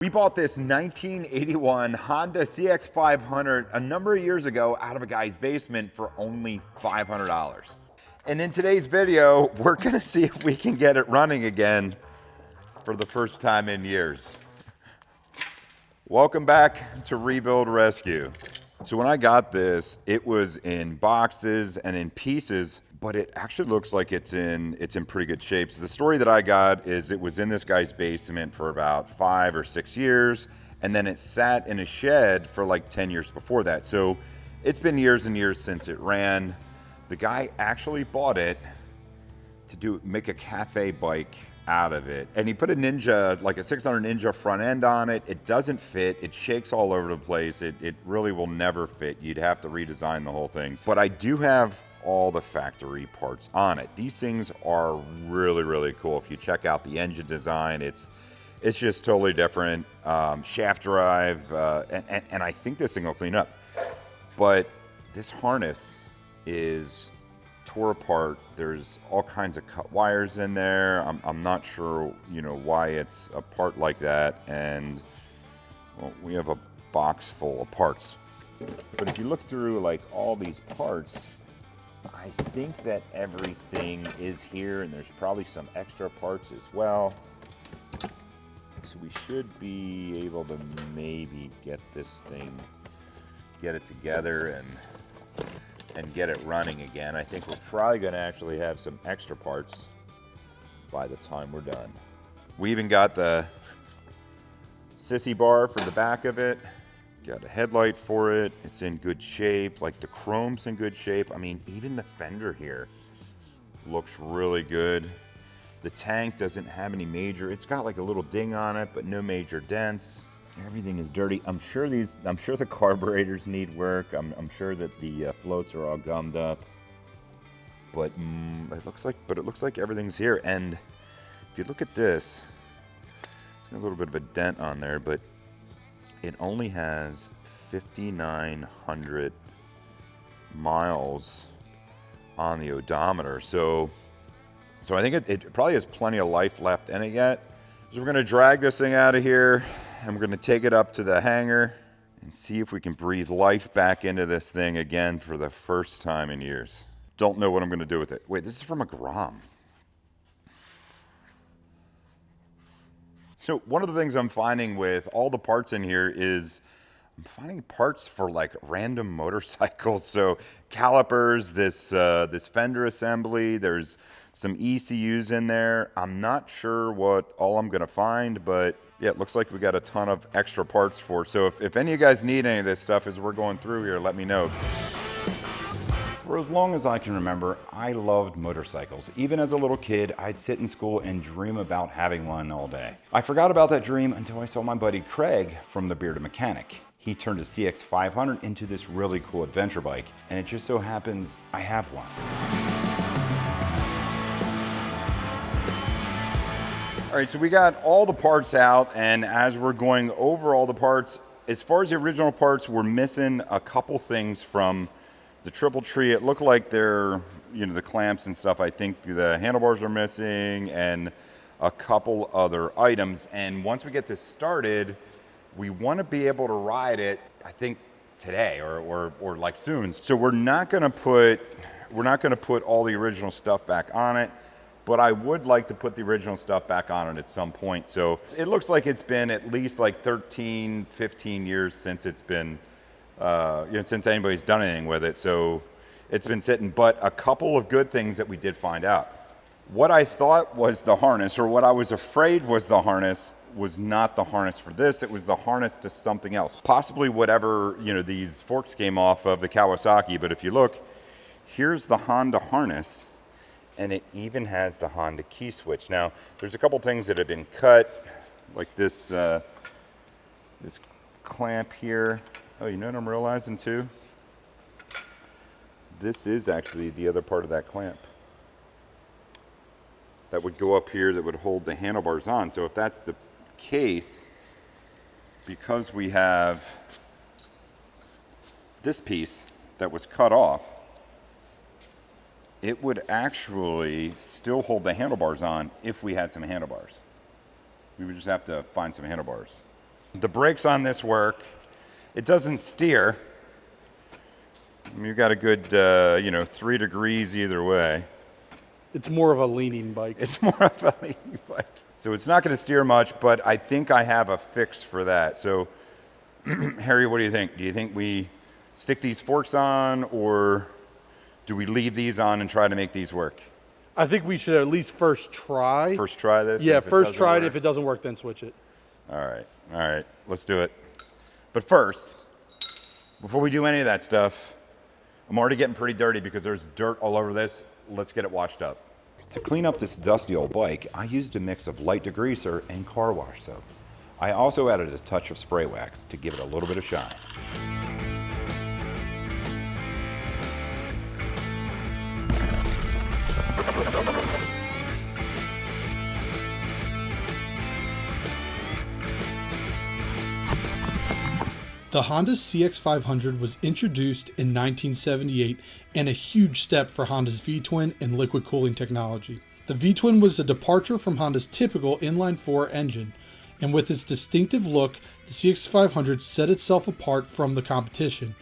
We bought this 1981 Honda CX500 a number of years ago out of a guy's basement for only $500. And in today's video, we're gonna see if we can get it running again for the first time in years. Welcome back to Rebuild Rescue. So when I got this, it was in boxes and in pieces, but it actually looks like it's in pretty good shape. So the story that I got is it was in this guy's basement for about 5 or 6 years, and then it sat in a shed for like 10 years before that. So it's been years and years since it ran. The guy actually bought it to make a cafe bike out of it. And he put a Ninja, like a 600 Ninja front end on it. It doesn't fit, it shakes all over the place. It really will never fit. You'd have to redesign the whole thing. But I do have all the factory parts on it. These things are really, really cool. If you check out the engine design, it's just totally different. Shaft drive, and I think this thing will clean up. But this harness is tore apart. There's all kinds of cut wires in there. I'm not sure, why it's a part like that. And well, we have a box full of parts. But if you look through like all these parts, I think that everything is here, and there's probably some extra parts as well. So we should be able to maybe get this thing, get it together and get it running again. I think we're probably going to actually have some extra parts by the time we're done. We even got the sissy bar for the back of it. Got a headlight for it. It's in good shape. Like the chrome's in good shape. I mean, even the fender here looks really good. The tank doesn't have any major, it's got like a little ding on it, but no major dents. Everything is dirty. I'm sure the carburetors need work. I'm sure that the floats are all gummed up. But it looks like everything's here. And if you look at this, there's a little bit of a dent on there, but it only has 5,900 miles on the odometer. So I think it probably has plenty of life left in it yet. So we're gonna drag this thing out of here, and we're gonna take it up to the hangar and see if we can breathe life back into this thing again for the first time in years. Don't know what I'm gonna do with it. Wait, this is from a Grom. So one of the things I'm finding with all the parts in here is I'm finding parts for like random motorcycles. So calipers, this fender assembly, there's some ECUs in there. I'm not sure what all I'm gonna find, but yeah, it looks like we got a ton of extra parts for. So if any of you guys need any of this stuff as we're going through here, let me know. For as long as I can remember, I loved motorcycles. Even as a little kid, I'd sit in school and dream about having one all day. I forgot about that dream until I saw my buddy Craig from The Bearded Mechanic. He turned a CX500 into this really cool adventure bike, and it just so happens I have one. All right, so we got all the parts out, and as we're going over all the parts, as far as the original parts, we're missing a couple things from the Triple Tree. It looked like they're, the clamps and stuff. I think the handlebars are missing and a couple other items. And once we get this started, we want to be able to ride it, I think today or like soon. So we're not going to put all the original stuff back on it, but I would like to put the original stuff back on it at some point. So it looks like it's been at least like 13, 15 years since it's been since anybody's done anything with it. So it's been sitting, but a couple of good things that we did find out. What I thought was the harness, or what I was afraid was the harness, was not the harness for this. It was the harness to something else. Possibly whatever, these forks came off of the Kawasaki, but if you look, here's the Honda harness, and it even has the Honda key switch. Now, there's a couple things that have been cut, like this, this clamp here. Oh, you know what I'm realizing too? This is actually the other part of that clamp that would go up here that would hold the handlebars on. So if that's the case, because we have this piece that was cut off, it would actually still hold the handlebars on if we had some handlebars. We would just have to find some handlebars. The brakes on this work. It doesn't steer. You've got a good, 3 degrees either way. It's more of a leaning bike. It's more of a leaning bike. So it's not going to steer much, but I think I have a fix for that. So, Harry, what do you think? Do you think we stick these forks on, or do we leave these on and try to make these work? I think we should at least first try. First try this? Yeah, first try it. If it doesn't work, then switch it. All right, let's do it. But first, before we do any of that stuff, I'm already getting pretty dirty because there's dirt all over this. Let's get it washed up. To clean up this dusty old bike, I used a mix of light degreaser and car wash soap. I also added a touch of spray wax to give it a little bit of shine. The Honda CX500 was introduced in 1978 and a huge step for Honda's V-twin and liquid cooling technology. The V-twin was a departure from Honda's typical inline-4 engine, and with its distinctive look, the CX500 set itself apart from the competition.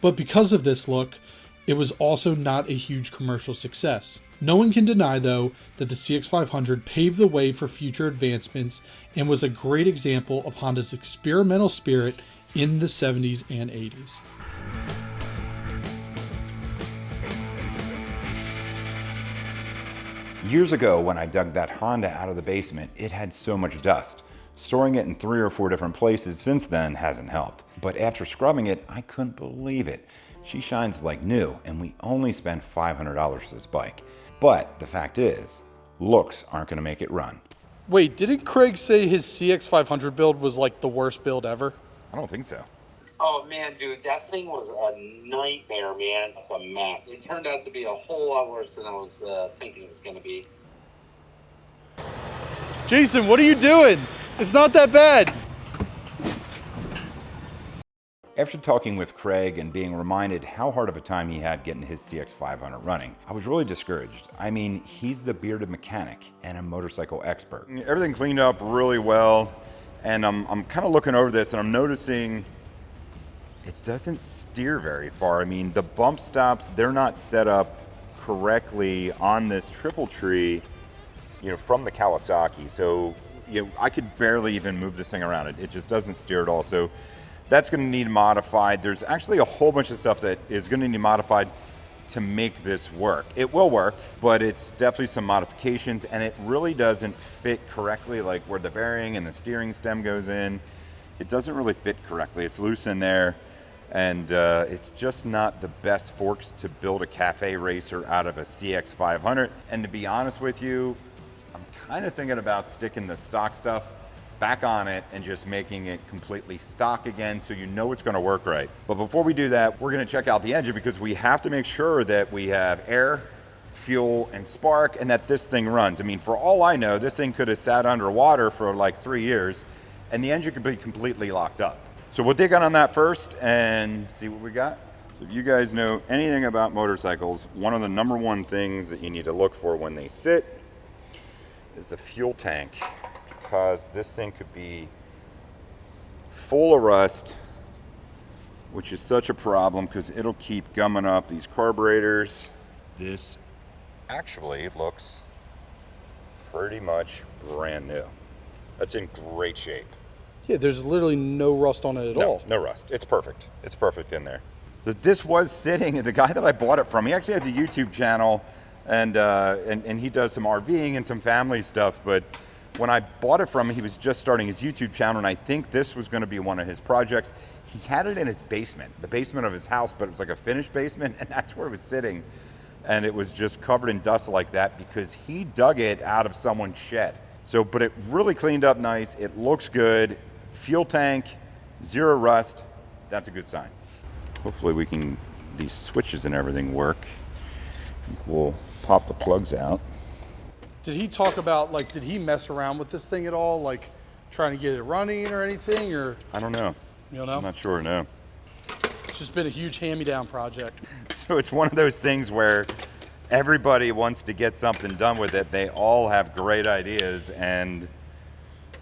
But because of this look, it was also not a huge commercial success. No one can deny, though, that the CX500 paved the way for future advancements and was a great example of Honda's experimental spirit in the 70s and 80s. Years ago, when I dug that Honda out of the basement, it had so much dust. Storing it in 3 or 4 different places since then hasn't helped. But after scrubbing it, I couldn't believe it. She shines like new, and we only spent $500 for this bike. But the fact is, looks aren't going to make it run. Wait, didn't Craig say his CX500 build was like the worst build ever? I don't think so. Oh man, dude, that thing was a nightmare, man. It's a mess. It turned out to be a whole lot worse than I was thinking it was going to be. Jason, what are you doing? It's not that bad. After talking with Craig and being reminded how hard of a time he had getting his CX500 running, I was really discouraged. I mean, he's the bearded mechanic and a motorcycle expert. Everything cleaned up really well, and I'm kind of looking over this and I'm noticing it doesn't steer very far. I mean, the bump stops, they're not set up correctly on this triple tree, from the Kawasaki. So, I could barely even move this thing around. It just doesn't steer at all. So that's going to need modified. There's actually a whole bunch of stuff that is going to need modified to make this work. It will work, but it's definitely some modifications, and it really doesn't fit correctly, like where the bearing and the steering stem goes in. It doesn't really fit correctly. It's loose in there, and it's just not the best forks to build a cafe racer out of a CX500. And to be honest with you, I'm kind of thinking about sticking the stock stuff back on it and just making it completely stock again, so it's going to work right. But before we do that, we're going to check out the engine, because we have to make sure that we have air, fuel, and spark, and that this thing runs. I mean, for all I know, this thing could have sat underwater for like 3 years and the engine could be completely locked up. So we'll dig on that first and see what we got. So if you guys know anything about motorcycles, one of the number one things that you need to look for when they sit is the fuel tank, because this thing could be full of rust, which is such a problem because it'll keep gumming up these carburetors. This actually looks pretty much brand new. That's in great shape. Yeah, there's literally no rust on it at all. No rust. It's perfect. It's perfect in there. So this was sitting, the guy that I bought it from, he actually has a YouTube channel, and he does some RVing and some family stuff, but when I bought it from him, he was just starting his YouTube channel, and I think this was going to be one of his projects. He had it in his basement, the basement of his house, but it was like a finished basement, and that's where it was sitting. And it was just covered in dust like that because he dug it out of someone's shed. So, but it really cleaned up nice. It looks good. Fuel tank, zero rust. That's a good sign. Hopefully these switches and everything work. I think we'll pop the plugs out. Did he talk about, did he mess around with this thing at all? Like trying to get it running or anything, or? I don't know. You don't know? I'm not sure, no. It's just been a huge hand-me-down project. So it's one of those things where everybody wants to get something done with it. They all have great ideas, and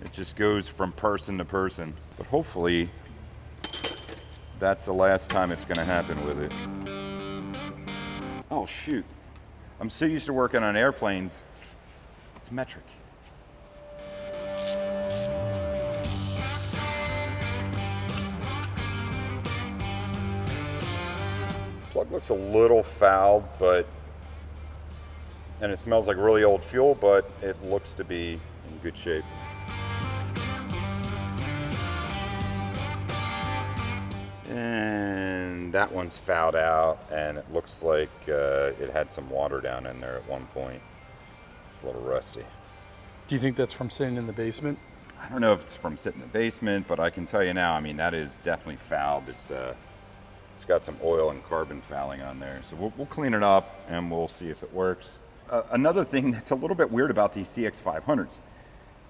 It just goes from person to person. But hopefully, that's the last time it's gonna happen with it. Oh shoot. I'm so used to working on airplanes. It's metric. Plug looks a little fouled, and it smells like really old fuel, but it looks to be in good shape. And that one's fouled out, and it looks like it had some water down in there at one point. It's a little rusty. Do you think that's from sitting in the basement? I don't know if it's from sitting in the basement, but I can tell you now, I mean, that is definitely fouled. It's got some oil and carbon fouling on there. So we'll clean it up, and we'll see if it works. Another thing that's a little bit weird about these CX500s,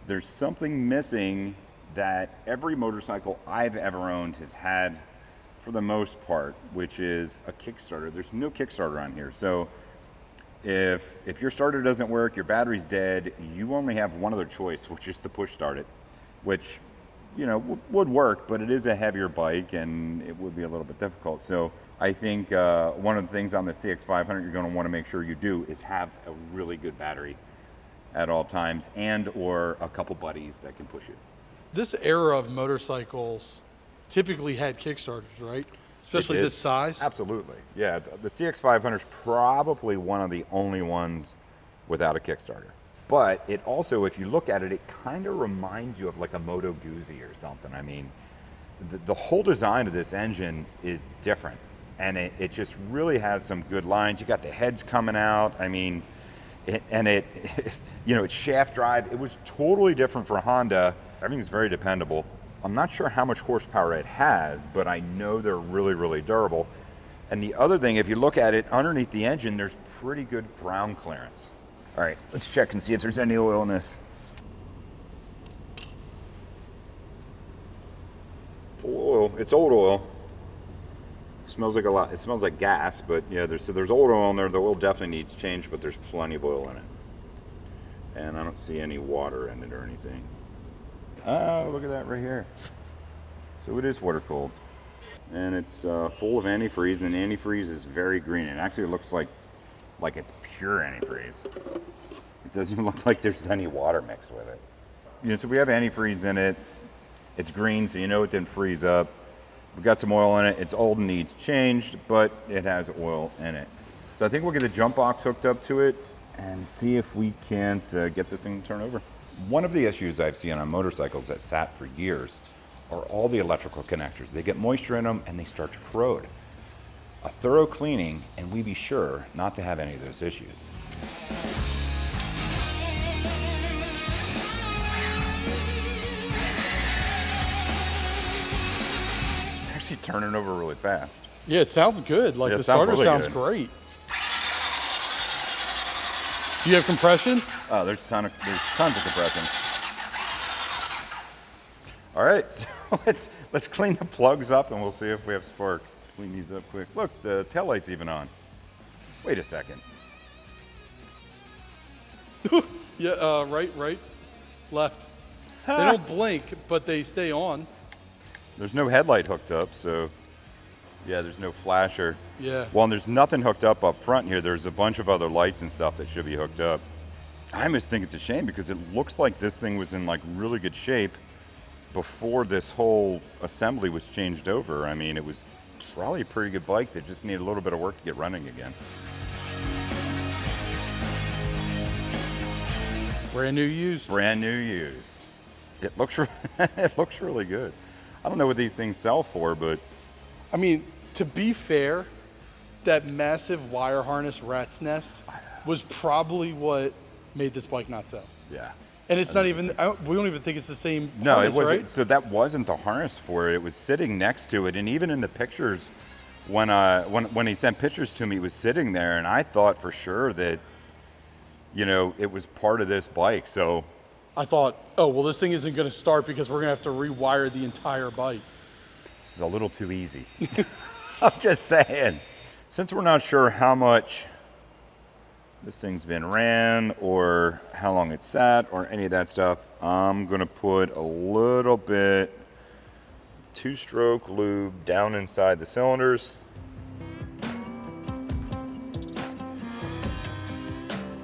there's something missing that every motorcycle I've ever owned has had for the most part, which is a Kickstarter. There's no Kickstarter on here. So if your starter doesn't work, your battery's dead, you only have one other choice, which is to push start it, which, you know, would work, but it is a heavier bike and it would be a little bit difficult. So I think one of the things on the CX500 you're going to want to make sure you do is have a really good battery at all times, and or a couple buddies that can push it. This era of motorcycles typically had Kickstarters, right? Especially It this is. size. Absolutely. Yeah, the CX500 is probably one of the only ones without a Kickstarter. But it also, if you look at it, it kind of reminds you of like a Moto Guzzi or something. I mean, the whole design of this engine is different, and it just really has some good lines. You got the heads coming out. I mean, you know, it's shaft drive. It was totally different for Honda. Everything's very dependable. I'm not sure how much horsepower it has, but I know they're really, really durable. And the other thing, if you look at it underneath the engine, there's pretty good ground clearance. All right, let's check and see if there's any oil in this. Full oil. It's old oil. It smells like a lot. It smells like gas, but yeah, there's old oil in there. The oil definitely needs change, but there's plenty of oil in it. And I don't see any water in it or anything. Oh, look at that right here. So it is water cooled, and it's full of antifreeze, and antifreeze is very green. It actually looks like it's pure antifreeze. It doesn't even look like there's any water mixed with it. You know, so we have antifreeze in it. It's green, so you know it didn't freeze up. We've got some oil in it. It's old and needs changed, but it has oil in it. So I think we'll get the jump box hooked up to it and see if we can't get this thing to turn over. One of the issues I've seen on motorcycles that sat for years are all the electrical connectors. They get moisture in them and they start to corrode. A thorough cleaning, and we be sure not to have any of those issues. It's actually turning over really fast. Yeah, it sounds good. Like Yeah, the it sounds starter really sounds good. great. Do you have compression? Oh, there's tons of compression. All right, so let's clean the plugs up and we'll see if we have spark. Clean these up quick. Look, the taillight's even on. Wait a second. Yeah, right, left. They don't blink, but they stay on. There's no headlight hooked up, so yeah, there's no flasher. Yeah. Well, and there's nothing hooked up front here. There's a bunch of other lights and stuff that should be hooked up. I almost think it's a shame because it looks like this thing was in like really good shape before this whole assembly was changed over. I mean, it was probably a pretty good bike that just needed a little bit of work to get running again. Brand new used. Brand new used. It looks it looks really good. I don't know what these things sell for, but I mean, to be fair, that massive wire harness rat's nest was probably what made this bike not sell. yeah. And it's not even, we don't even think it's the same No, harness, it wasn't. right? So that wasn't the harness for it. It was sitting next to it, and even in the pictures, when he sent pictures to me, it was sitting there, and I thought for sure that, you know, it was part of this bike. So I thought, oh, well, this thing isn't going to start because we're going to have to rewire the entire bike. this is a little too easy. I'm just saying. Since we're not sure how much this thing's been ran or how long it's sat or any of that stuff, I'm going to put a little bit two-stroke lube down inside the cylinders.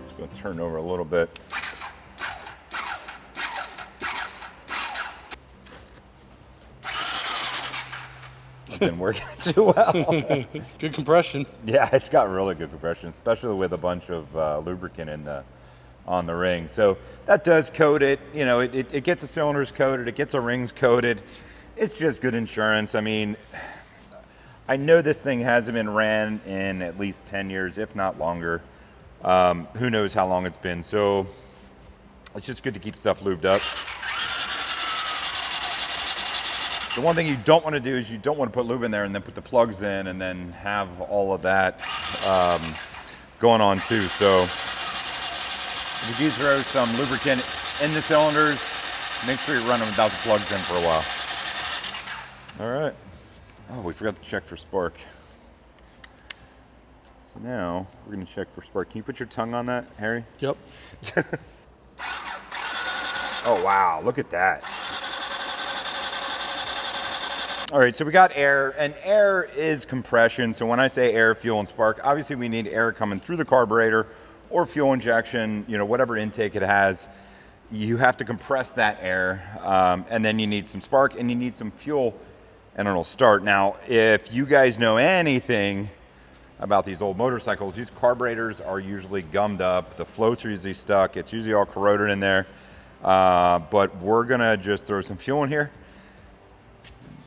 Just going to turn it over a little bit. Didn't work out too well. Good compression. Yeah, it's got really good compression, especially with a bunch of lubricant on the ring. So that does coat it. You know, it gets the cylinders coated, it gets the rings coated. It's just good insurance. I mean, I know this thing hasn't been ran in at least 10 years, if not longer. Who knows how long it's been. So it's just good to keep stuff lubed up. The one thing you don't want to do is you don't want to put lube in there and then put the plugs in and then have all of that going on too. So if you do throw some lubricant in the cylinders, make sure you run them without the plugs in for a while. All right. Oh, we forgot to check for spark. So now we're going to check for spark. Can you put your tongue on that, Harry? Yep. Oh, wow. Look at that. All right, so we got air, and air is compression. So when I say air, fuel, and spark, obviously we need air coming through the carburetor or fuel injection, you know, whatever intake it has. You have to compress that air, and then you need some spark and you need some fuel, and it'll start. Now, if you guys know anything about these old motorcycles, these carburetors are usually gummed up. The floats are usually stuck. It's usually all corroded in there. But we're gonna just throw some fuel in here.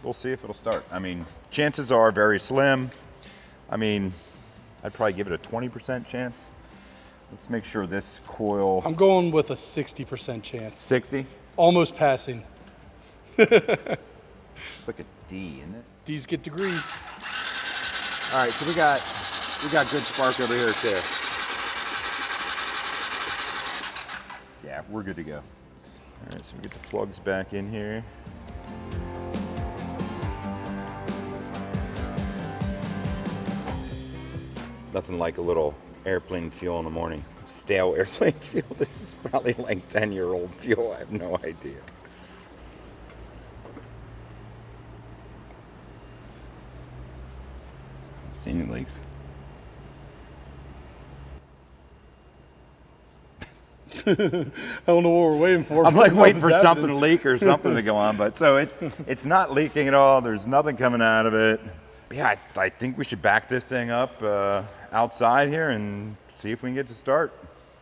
We'll see if it'll start. I mean, chances are very slim. I mean, I'd probably give it a 20% chance. Let's make sure this coil. I'm going with a 60% chance. 60? Almost passing. It's like a D, isn't it? These get degrees. All right, so we got good spark over here too. Yeah, we're good to go. All right, so we get the plugs back in here. Nothing like a little airplane fuel in the morning. Stale airplane fuel. This is probably like 10-year-old fuel. I have no idea. See any leaks? I don't know what we're waiting for. I'm like waiting for Nothing's something to happening. leak or something to go on, but so it's not leaking at all. There's nothing coming out of it. Yeah, I think we should back this thing up outside here and see if we can get to start.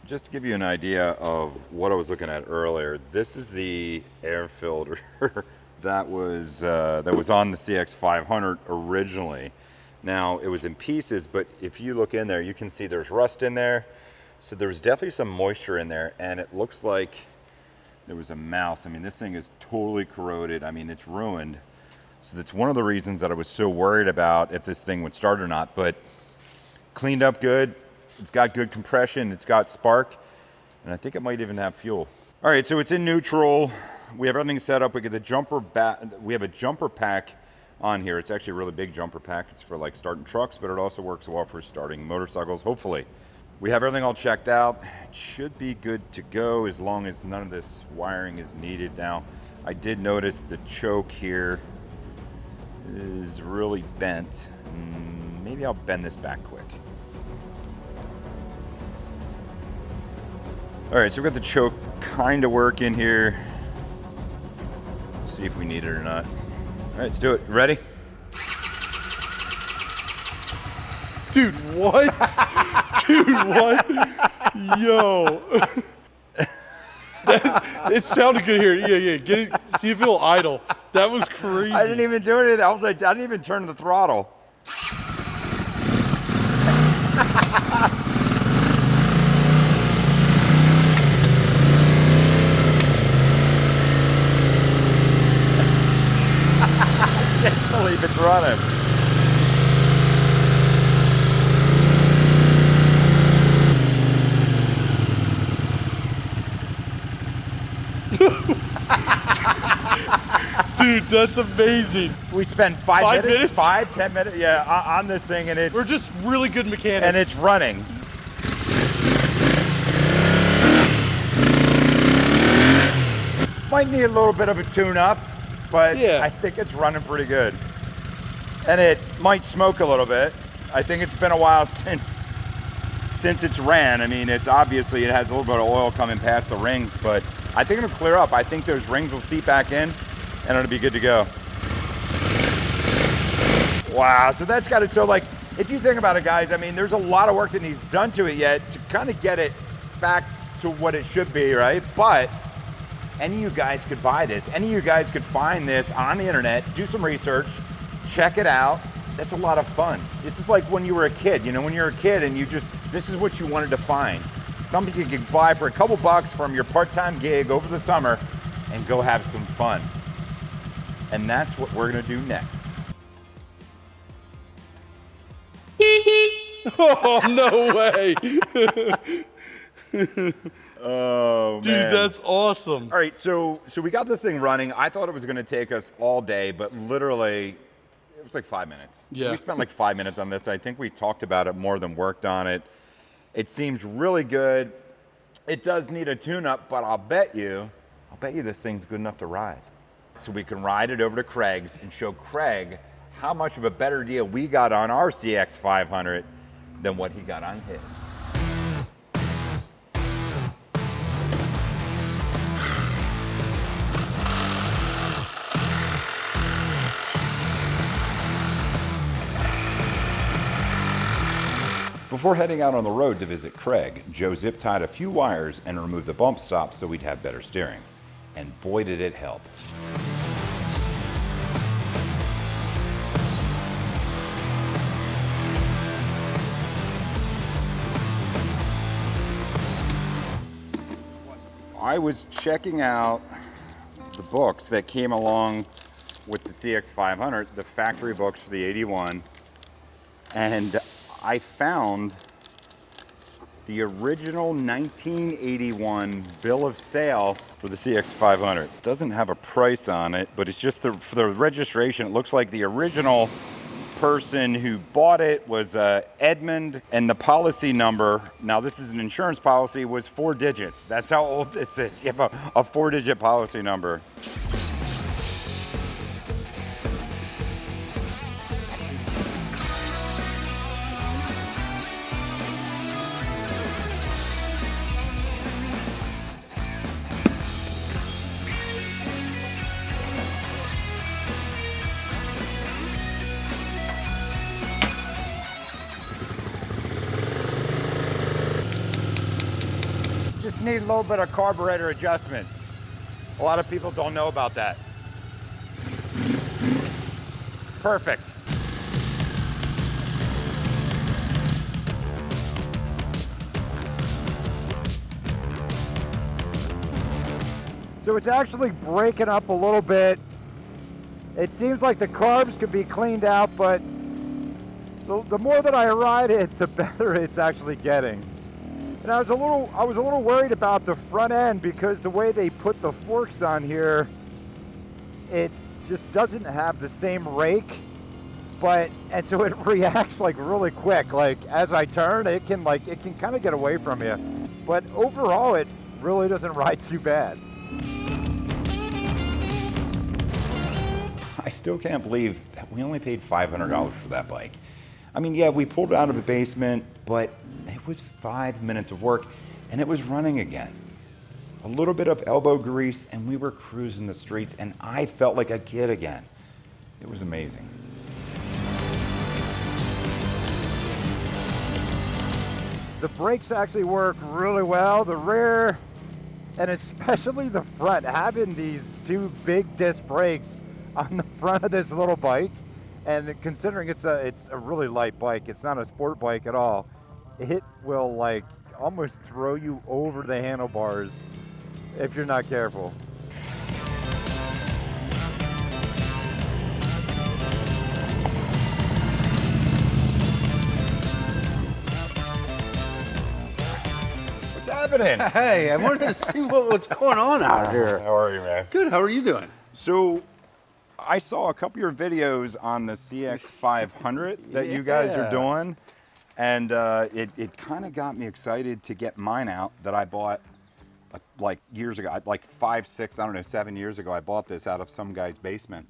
Just to give you an idea of what I was looking at earlier, this is the air filter that was on the CX500 originally. Now it was in pieces, but if you look in there, you can see there's rust in there. So there was definitely some moisture in there, and it looks like there was a mouse. I mean, this thing is totally corroded. I mean, it's ruined. So that's one of the reasons that I was so worried about if this thing would start or not, but cleaned up good. It's got good compression. It's got spark, and I think it might even have fuel. All right, so it's in neutral. We have everything set up. We get the jumper back. We have a jumper pack on here. It's actually a really big jumper pack. It's for like starting trucks, but it also works well for starting motorcycles, hopefully. We have everything all checked out. It should be good to go as long as none of this wiring is needed. Now, I did notice the choke here is really bent. Maybe I'll bend this back quick. All right, so we've got the choke kind of working here. See if we need it or not. All right, let's do it. Ready? Dude, what? Dude, what? Yo. It sounded good here. Yeah. Get it. See if it'll idle. That was crazy. I didn't even do anything. I was like, I didn't even turn the throttle. I can't believe it's running. Dude, that's amazing. We spent 5 minutes, 10 minutes, yeah, on this thing, and it's We're just really good mechanics. and it's running. Might need a little bit of a tune-up, but Yeah. I think it's running pretty good. And it might smoke a little bit. I think it's been a while since it's ran. I mean, it's obviously it has a little bit of oil coming past the rings, but I think it'll clear up. I think those rings will seep back in and it'll be good to go. Wow, so that's got it. So like, if you think about it, guys, I mean, there's a lot of work that needs done to it yet to kind of get it back to what it should be, right? But any of you guys could buy this. Any of you guys could find this on the internet, do some research, check it out. That's a lot of fun. This is like when you were a kid, you know, when you're a kid and this is what you wanted to find. Something you could buy for a couple bucks from your part-time gig over the summer and go have some fun. And that's what we're gonna do next. Oh, no way. Oh, Dude, man. that's awesome. All right, so we got this thing running. I thought it was going to take us all day, but literally, it was like 5 minutes. Yeah. So we spent like 5 minutes on this. I think we talked about it more than worked on it. It seems really good. It does need a tune-up, but I'll bet you this thing's good enough to ride. So we can ride it over to Craig's and show Craig how much of a better deal we got on our CX500 than what he got on his. Before heading out on the road to visit Craig, Joe zip tied a few wires and removed the bump stops so we'd have better steering. And boy did it help. I was checking out the books that came along with the CX500, the factory books for the 81, and I found the original 1981 bill of sale for the CX500. It doesn't have a price on it, but it's just for the registration. It looks like the original person who bought it was Edmund, and the policy number, now this is an insurance policy, was 4 digits. That's how old this is. You have a 4-digit policy number. Just need a little bit of carburetor adjustment. A lot of people don't know about that. Perfect. So it's actually breaking up a little bit. It seems like the carbs could be cleaned out, but the more that I ride it, the better it's actually getting. And I was a little worried about the front end because the way they put the forks on here, it just doesn't have the same rake, and so it reacts like really quick. Like as I turn, it can kind of get away from you. But overall, it really doesn't ride too bad. I still can't believe that we only paid $500 for that bike. I mean, yeah, we pulled it out of the basement, but it was 5 minutes of work and it was running again. A little bit of elbow grease and we were cruising the streets and I felt like a kid again. It was amazing. The brakes actually work really well. The rear, and especially the front, having these 2 big disc brakes on the front of this little bike, and considering it's a really light bike, it's not a sport bike at all, it will like almost throw you over the handlebars if you're not careful. What's happening? Hey, I wanted to see what's going on out here. How are you, man? Good, how are you doing? So, I saw a couple of your videos on the CX500 that you guys are Yeah. doing, and it kind of got me excited to get mine out that I bought like years ago, like 5, 6, I don't know, 7 years ago. I bought this out of some guy's basement,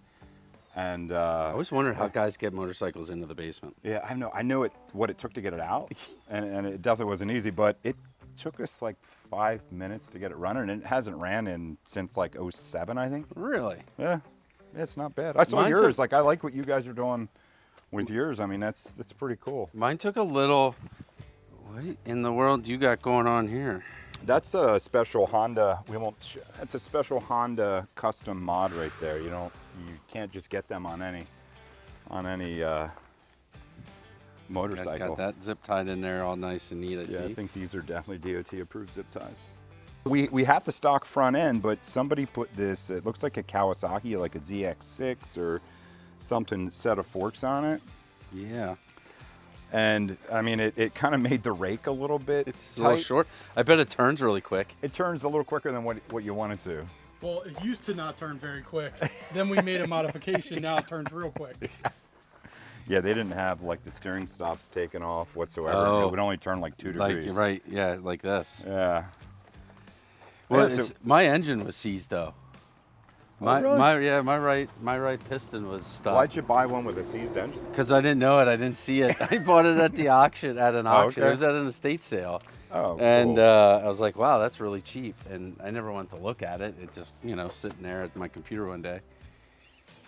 and I always wondered how guys get motorcycles into the basement. yeah, I know what it took to get it out, and it definitely wasn't easy, but it took us like 5 minutes to get it running, and it hasn't ran since like 07, I think. Really? Yeah, it's not bad. I saw Mine yours. took- Like, I like what you guys are doing with yours. I mean, that's pretty cool. Mine took a little. What in the world do you got going on here? That's a special Honda. That's a special Honda custom mod right there. You can't just get them on any motorcycle. Got that zip tied in there all nice and neat, I Yeah, see. I think these are definitely DOT approved zip ties. We have the stock front end, but somebody put this, it looks like a Kawasaki, like a ZX6 or something, set of forks on it. Yeah. And I mean, it kind of made the rake a little bit. It's a little short. I bet it turns really quick. It turns a little quicker than what you want it to. Well, it used to not turn very quick. Then we made a modification. Now it turns real quick. Yeah, they didn't have like the steering stops taken off whatsoever. Oh. It would only turn like 2 Like degrees. right, yeah, like this. Yeah. Well, Yeah, so- my engine was seized though. My really? my right piston was stopped. Why'd you buy one with a seized engine? Because I didn't know it. I didn't see it. I bought it at the auction, at an auction. okay. It was at an estate sale. Oh, And cool. I was like, wow, that's really cheap. And I never went to look at it. It just, sitting there at my computer one day.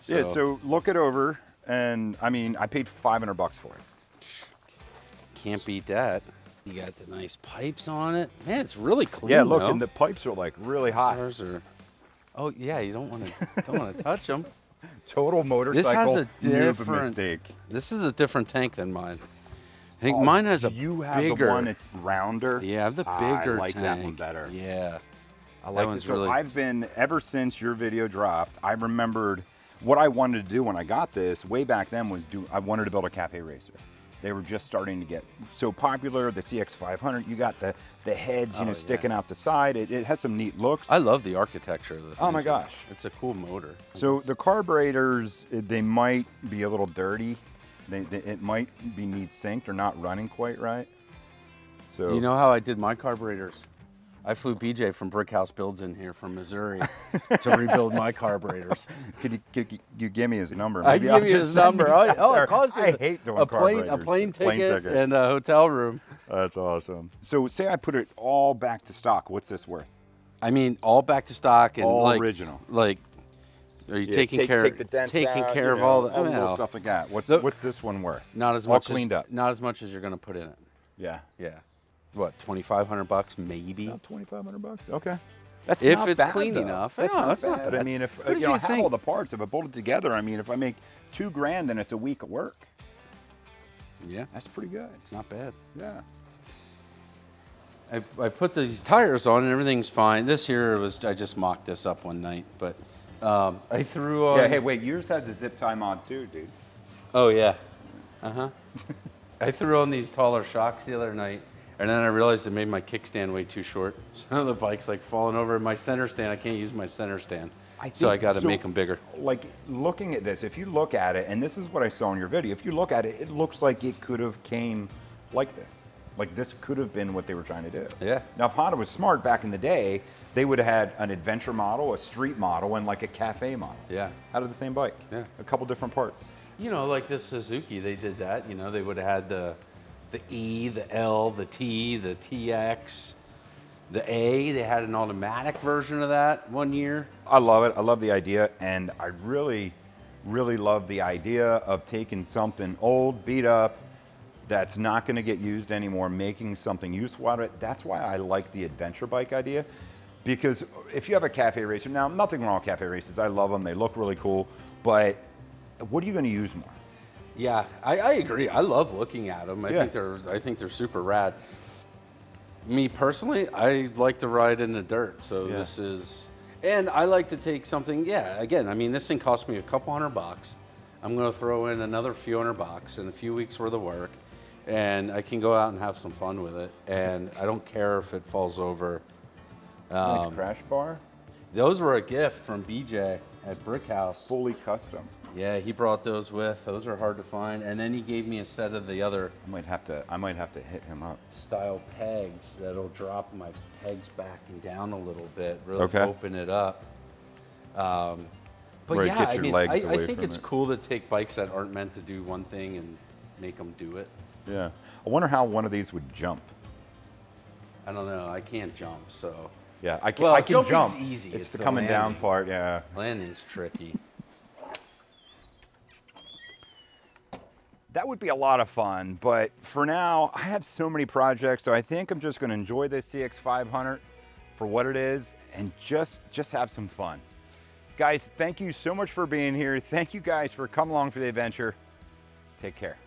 Yeah, so look it over, and I mean, I paid $500 for it. Can't beat that. You got the nice pipes on it. Man, it's really clean. Yeah, look, though. and the pipes are like really hot. Stars are. Oh yeah, you don't want to touch them. Total motorcycle a noob different- mistake. This is a different tank than mine. I think mine has a You have bigger. the one that's rounder. Yeah, I have the I bigger like tank. that one better. Yeah. I like one's this. So really- I've been, ever since your video dropped, I remembered what I wanted to do when I got this way back then was I wanted to build a cafe racer. They were just starting to get so popular. The CX500, you got the heads, Oh, sticking out the side. It has some neat looks. I love the architecture of this. Oh my engine. gosh. It's a cool motor. So the carburetors, they might be a little dirty. It might be need synced or not running quite right. So Do you know how I did my carburetors? I flew BJ from Brickhouse Builds in here from Missouri to rebuild my carburetors. could you give me his number? I Maybe give I'll you just his send number. these out Oh, there. it costs you I hate doing a plane carburetors. ticket and a hotel room. That's awesome. So say I put it all back to stock. What's this worth? I mean, all back to stock and All like original. Like, are you Yeah, taking care? take the dents taking out, care of all the little stuff like that. What's The- this one worth? Not as all much cleaned as, up. Not as much as you're gonna put in it. Yeah. Yeah. What, $2,500 maybe? About $2,500. Okay. That's If not it's bad, clean though. enough. That's No, not it's not bad. I bad. mean, if What if you know, you have think- all the parts, if I bolt it together, I mean, if I make $2,000, then it's a week of work. Yeah, That's pretty good. it's not bad. Yeah. I put these tires on and everything's fine. This here I just mocked this up one night, but I threw on. Yeah. Hey, wait. Yours has a zip tie mod too, dude. Oh yeah. I threw on these taller shocks the other night, and then I realized it made my kickstand way too short. So the bike's like falling over. My center stand, I can't use my center stand. So I got to make them bigger. Like looking at this, if you look at it, and this is what I saw in your video, if you look at it, it looks like it could have came like this. Like this could have been what they were trying to do. Yeah. Now, if Honda was smart back in the day, they would have had an adventure model, a street model, and like a cafe model. Yeah. Out of the same bike. Yeah. A couple different parts. You know, like this Suzuki, they did that. You know, they would have had the E, the L, the T, the TX, the A. They had an automatic version of that one year. I love it. I love the idea, and I really, really love the idea of taking something old, beat up, that's not going to get used anymore, making something useful out of it. That's why I like the adventure bike idea, because if you have a cafe racer, now nothing wrong with cafe races. I love them. They look really cool, but what are you going to use more? Yeah, I agree. I love looking at them. I Yeah. think they're super rad. Me personally, I like to ride in the dirt. So Yeah. this is, and I like to take something. Yeah, again, I mean, this thing cost me a couple $100. I'm going to throw in another few $100 and a few weeks worth of work, and I can go out and have some fun with it. And I don't care if it falls over. Nice crash bar, Those were a gift from BJ at Brickhouse. fully custom. Yeah, he brought those with. Those are hard to find. And then he gave me a set of the other I might have to hit him up. style pegs that'll drop my pegs back and down a little bit, really Okay. open it up. But Right, yeah, get I your mean, legs I away think from it's it. cool to take bikes that aren't meant to do one thing and make them do it. Yeah. I wonder how one of these would jump. I don't know. I can't jump, so Yeah, I can, Well, I can jumping's jump. easy. It's It's the the coming down landing. part, yeah. landing's tricky. That would be a lot of fun, but for now, I have so many projects, so I think I'm just gonna enjoy this CX500 for what it is and just have some fun. Guys, thank you so much for being here. Thank you guys for coming along for the adventure. Take care.